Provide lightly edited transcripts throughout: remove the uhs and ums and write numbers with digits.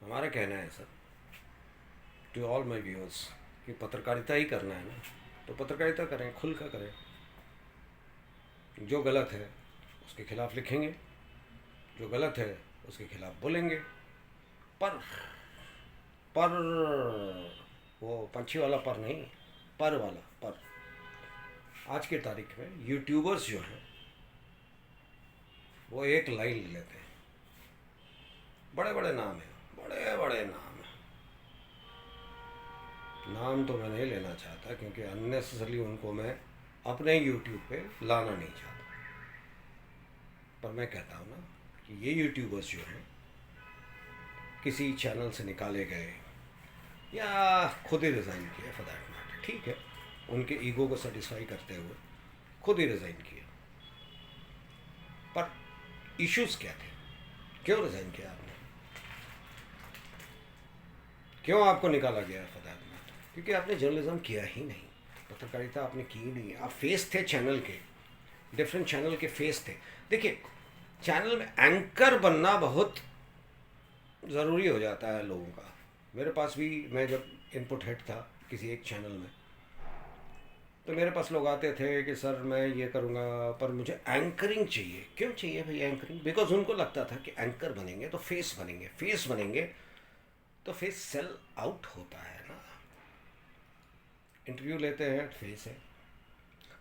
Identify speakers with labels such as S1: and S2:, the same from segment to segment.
S1: हमारा कहना है sir, to all my viewers, कि पत्रकारिता ही करना है ना, तो पत्रकारिता करें, खुल कर करें। जो गलत है उसके खिलाफ लिखेंगे, जो गलत है उसके खिलाफ बोलेंगे। पर पर वो पंछी वाला पर नहीं, पर वाला पर। आज की तारीख में यूट्यूबर्स जो हैं वो एक लाइन ले लेते हैं, बड़े बड़े नाम हैं, बड़े बड़े नाम हैं। नाम तो मैं नहीं लेना चाहता क्योंकि अननेसेसरली उनको मैं अपने यूट्यूब पे लाना नहीं चाहता। पर मैं कहता हूँ ना कि ये यूट्यूबर्स जो हैं किसी चैनल से निकाले गए या खुद ही रिज़ाइन किए, फॉर दैट मैटर, ठीक है, उनके ईगो को सेटिस्फाई करते हुए खुद ही रिज़ाइन किया। पर इश्यूज़ क्या थे? क्यों रिज़ाइन किया आपने? क्यों आपको निकाला गया फॉर दैट मैटर? क्योंकि आपने जर्नलिज्म किया ही नहीं, पत्रकारिता आपने की ही नहीं। आप फेस थे चैनल के, डिफरेंट चैनल के फेस थे। देखिए, चैनल में एंकर बनना बहुत ज़रूरी हो जाता है लोगों का। मेरे पास भी, मैं जब इनपुट हेड था किसी एक चैनल में, तो मेरे पास लोग आते थे कि सर मैं ये करूँगा पर मुझे एंकरिंग चाहिए। क्यों चाहिए भाई एंकरिंग? बिकॉज उनको लगता था कि एंकर बनेंगे तो फेस बनेंगे, फेस बनेंगे तो फेस सेल आउट होता है ना। इंटरव्यू लेते हैं, फेस है।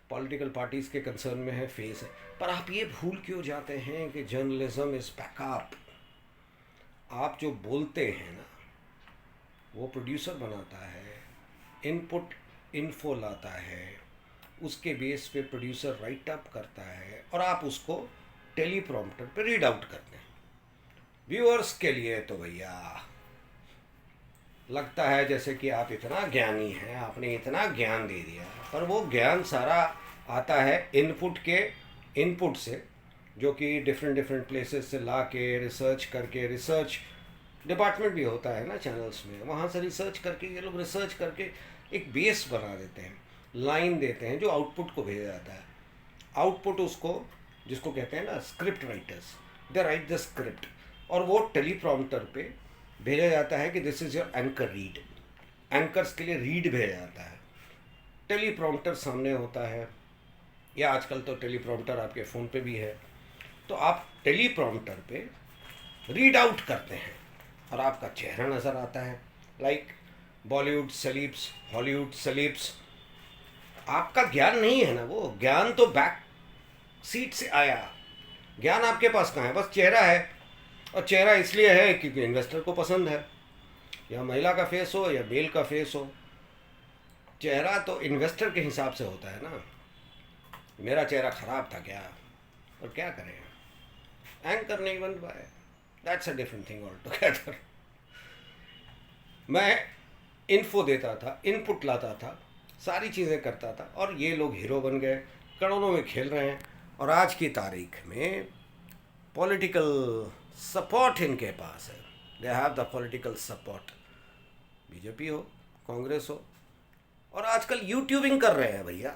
S1: पॉलिटिकल पार्टीज़ के कंसर्न में है, फेस है। पर आप ये भूल क्यों जाते हैं कि जर्नलिज्म इज़ बैकअप। आप जो बोलते हैं ना, वो प्रोड्यूसर बनाता है, इनपुट इन्फो लाता है, उसके बेस पे प्रोड्यूसर राइट अप करता है और आप उसको टेलीप्रॉम्प्टर पे रीड आउट करते हैं। व्यूअर्स के लिए तो भैया लगता है जैसे कि आप इतना ज्ञानी हैं, आपने इतना ज्ञान दे दिया, पर वो ज्ञान सारा आता है इनपुट से, जो कि डिफरेंट डिफरेंट प्लेसेस से ला के रिसर्च करके, रिसर्च डिपार्टमेंट भी होता है ना चैनल्स में, वहाँ से रिसर्च करके ये लोग रिसर्च करके एक बेस बना देते हैं, लाइन देते हैं जो आउटपुट को भेजा जाता है। आउटपुट उसको, जिसको कहते हैं ना script writers, they right the script, और वो टेलीप्रॉम्प्टर पे भेजा जाता है कि this is your anchor read. Anchors के लिए रीड भेजा जाता है, टेलीप्रॉम्प्टर सामने होता है, या आजकल तो टेलीप्रॉम्प्टर आपके फ़ोन पे भी है। तो आप टेलीप्रॉम्प्टर पे रीड आउट करते हैं और आपका चेहरा नज़र आता है, like Bollywood celebs, Hollywood celebs. आपका ज्ञान नहीं है ना, वो ज्ञान तो बैक सीट से आया। ज्ञान आपके पास कहाँ है? बस चेहरा है, और चेहरा इसलिए है क्योंकि इन्वेस्टर को पसंद है, या महिला का फेस हो या मेल का फेस हो, चेहरा तो इन्वेस्टर के हिसाब से होता है ना। मेरा चेहरा ख़राब था क्या, और क्या करें, एंकर नहीं बन पाए, that's a different thing all together. मैं इन्फो देता था, इनपुट लाता था, सारी चीज़ें करता था, और ये लोग हीरो बन गए, करोड़ों में खेल रहे हैं। और आज की तारीख में पॉलिटिकल सपोर्ट इनके पास है, they have the political support. BJP हो, कांग्रेस हो, और आजकल यूट्यूबिंग कर रहे हैं भैया।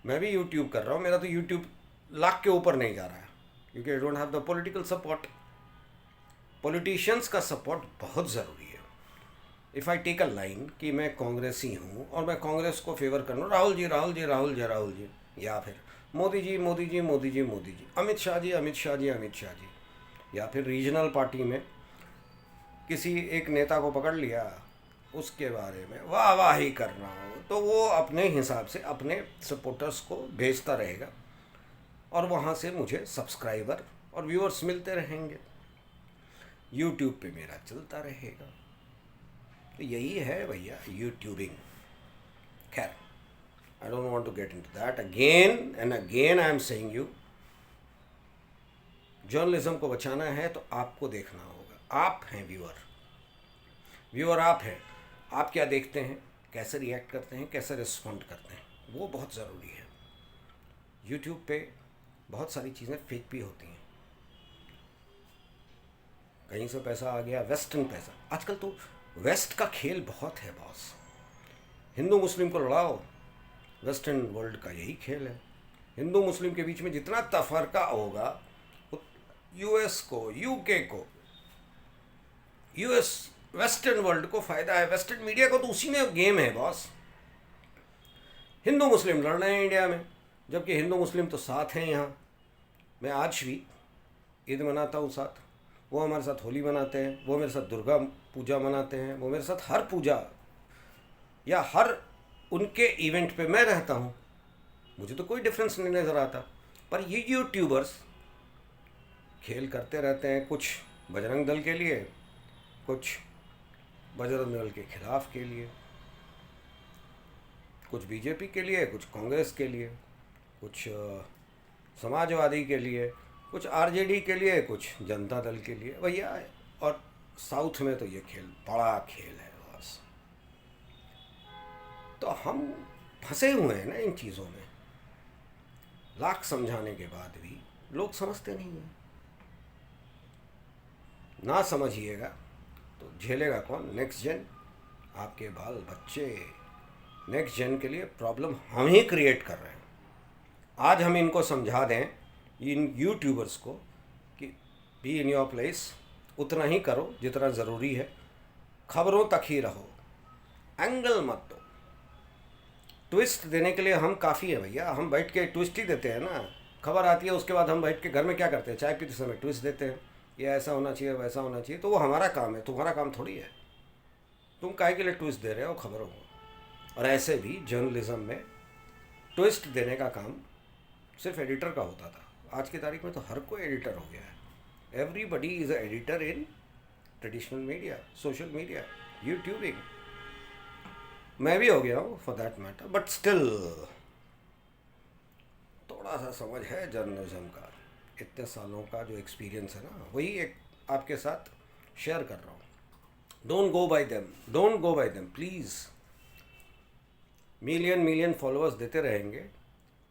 S1: मैं भी यूट्यूब कर रहा हूँ, मेरा तो यूट्यूब लाख के ऊपर नहीं जा रहा है क्योंकि I don't have the political support. Politicians का सपोर्ट बहुत ज़रूरी है। If I take a line कि मैं कांग्रेसी हूँ और मैं कांग्रेस को फेवर कर रहा हूँ, राहुल जी राहुल जी राहुल जी राहुल जी, या फिर मोदी जी मोदी जी मोदी जी मोदी जी, अमित शाह जी अमित शाह जी अमित शाह जी, या फिर रीजनल पार्टी में किसी एक नेता को पकड़ लिया, उसके बारे में वाह वाह ही कर रहा हूँ, तो वो अपने हिसाब से अपने सपोर्टर्स को भेजता रहेगा और वहाँ से मुझे सब्सक्राइबर और व्यूअर्स मिलते रहेंगे, यूट्यूब पे मेरा चलता रहेगा। तो यही है भैया यूट्यूबिंग। खैर, I don't want to get into that. Again and again I am saying you, journalism को बचाना है तो आपको देखना होगा। आप हैं व्यूअर, व्यूअर आप हैं। आप क्या देखते हैं, कैसे रिएक्ट करते हैं, कैसे रिस्पॉन्ड करते हैं, वो बहुत ज़रूरी है। यूट्यूब पे बहुत सारी चीज़ें फेक भी होती हैं, कहीं से पैसा आ गया, वेस्टर्न पैसा। आजकल तो वेस्ट का खेल बहुत है बॉस, हिंदू मुस्लिम को लड़ाओ, वेस्टर्न वर्ल्ड का यही खेल है। हिंदू मुस्लिम के बीच में जितना तफरका होगा, यूएस को, यूके को यूएस वेस्टर्न वर्ल्ड को फ़ायदा है, वेस्टर्न मीडिया को तो उसी में गेम है बॉस। हिंदू मुस्लिम लड़ रहे हैं इंडिया में, जबकि हिंदू मुस्लिम तो साथ हैं यहाँ। मैं आज भी ईद मनाता हूँ साथ, वो हमारे साथ होली मनाते हैं, वो मेरे साथ दुर्गा पूजा मनाते हैं, वो मेरे साथ हर पूजा या हर उनके इवेंट पे मैं रहता हूँ। मुझे तो कोई डिफरेंस नहीं नज़र आता। पर ये यूट्यूबर्स खेल करते रहते हैं, कुछ बजरंग दल के लिए, कुछ बजरंग दल के खिलाफ के लिए, कुछ बीजेपी के लिए, कुछ कांग्रेस के लिए, कुछ समाजवादी के लिए, कुछ आरजेडी के लिए, कुछ जनता दल के लिए भैया। और साउथ में तो ये खेल बड़ा खेल है बस। तो हम फंसे हुए हैं ना इन चीज़ों में, लाख समझाने के बाद भी लोग समझते नहीं हैं। ना समझिएगा तो झेलेगा कौन? नेक्स्ट जेन, आपके बाल बच्चे। नेक्स्ट जेन के लिए प्रॉब्लम हम ही क्रिएट कर रहे हैं। आज हम इनको समझा दें, इन यूट्यूबर्स को, कि बी इन योर प्लेस, उतना ही करो जितना ज़रूरी है, खबरों तक ही रहो, एंगल मत दो। ट्विस्ट देने के लिए हम काफ़ी है भैया, हम बैठ के ट्विस्ट ही देते हैं ना। खबर आती है, उसके बाद हम बैठ के घर में क्या करते हैं? चाय पीते समय ट्विस्ट देते हैं, ये ऐसा होना चाहिए, वैसा होना चाहिए। तो वो हमारा काम है, तुम्हारा काम थोड़ी है। तुम काहे के लिए ट्विस्ट दे रहे हो खबरों को? और ऐसे भी जर्नलिज्म में ट्विस्ट देने का काम सिर्फ एडिटर का होता था। आज की तारीख में तो हर कोई एडिटर हो गया है। Everybody is a editor in traditional media, social media, YouTubing. मैं भी हो गया हूँ for that matter, but still थोड़ा सा समझ है जर्नलिज्म का। इतने सालों का जो एक्सपीरियंस है ना, वही एक आपके साथ शेयर कर रहा हूँ। Don't go bye them, don't go bye them please. Million followers देते रहेंगे,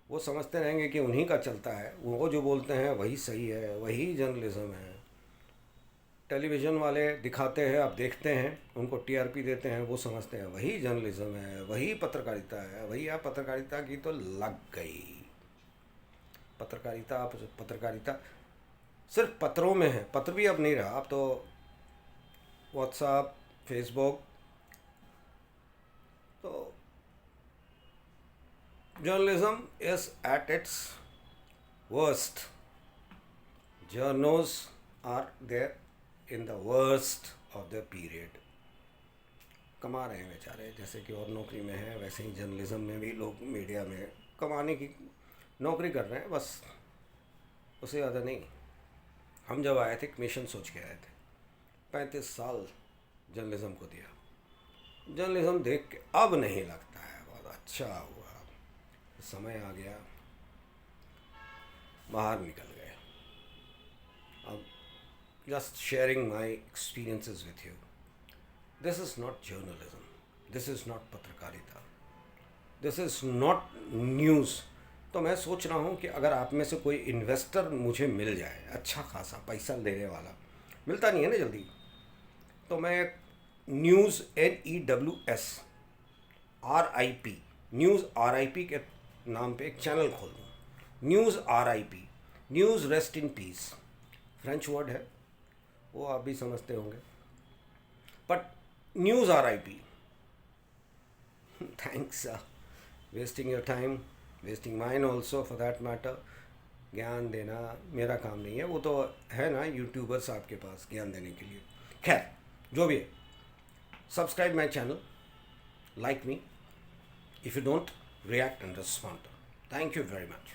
S1: वो समझते रहेंगे कि उन्हीं का चलता है, वो जो बोलते हैं वही सही है, वही जर्नलिज्म है। टेलीविज़न वाले दिखाते हैं, आप देखते हैं, उनको टीआरपी देते हैं, वो समझते हैं वही जर्नलिज्म है, वही पत्रकारिता है। भैया पत्रकारिता की तो लग गई। पत्रकारिता सिर्फ पत्रों में है, पत्र भी अब नहीं रहा। अब तो व्हाट्सएप, फेसबुक। तो journalism is at its worst. Journos are there in the worst of the period. कमा रहे हैं बेचारे, जैसे कि और नौकरी में है वैसे ही जर्नलिज्म में भी लोग मीडिया में कमाने की नौकरी कर रहे हैं, बस उससे ज़्यादा नहीं। हम जब आए थे मिशन सोच के आए थे, 35 साल जर्नलिज्म को दिया। जर्नलिज्म देख के अब नहीं लगता है बहुत अच्छा हुआ, समय आ गया, बाहर निकल गए। अब just sharing my experiences with you. This is not journalism, this is not पत्रकारिता, दिस इज़ नॉट न्यूज़। तो मैं सोच रहा हूँ कि अगर आप में से कोई इन्वेस्टर मुझे मिल जाए, अच्छा खासा पैसा देने वाला, मिलता नहीं है ना जल्दी, तो मैं news NEWS RIP, news RIP के नाम पे एक चैनल खोल दूँ। News RIP, news rest in peace, French word है, वो आप भी समझते होंगे, but news RIP। Thanks, wasting your time, wasting mine also for that matter. ज्ञान देना मेरा काम नहीं है, वो तो है ना यूट्यूबर्स आपके पास ज्ञान देने के लिए। खैर जो भी है, subscribe my channel, like me. If you don't, react and respond. Thank you very much.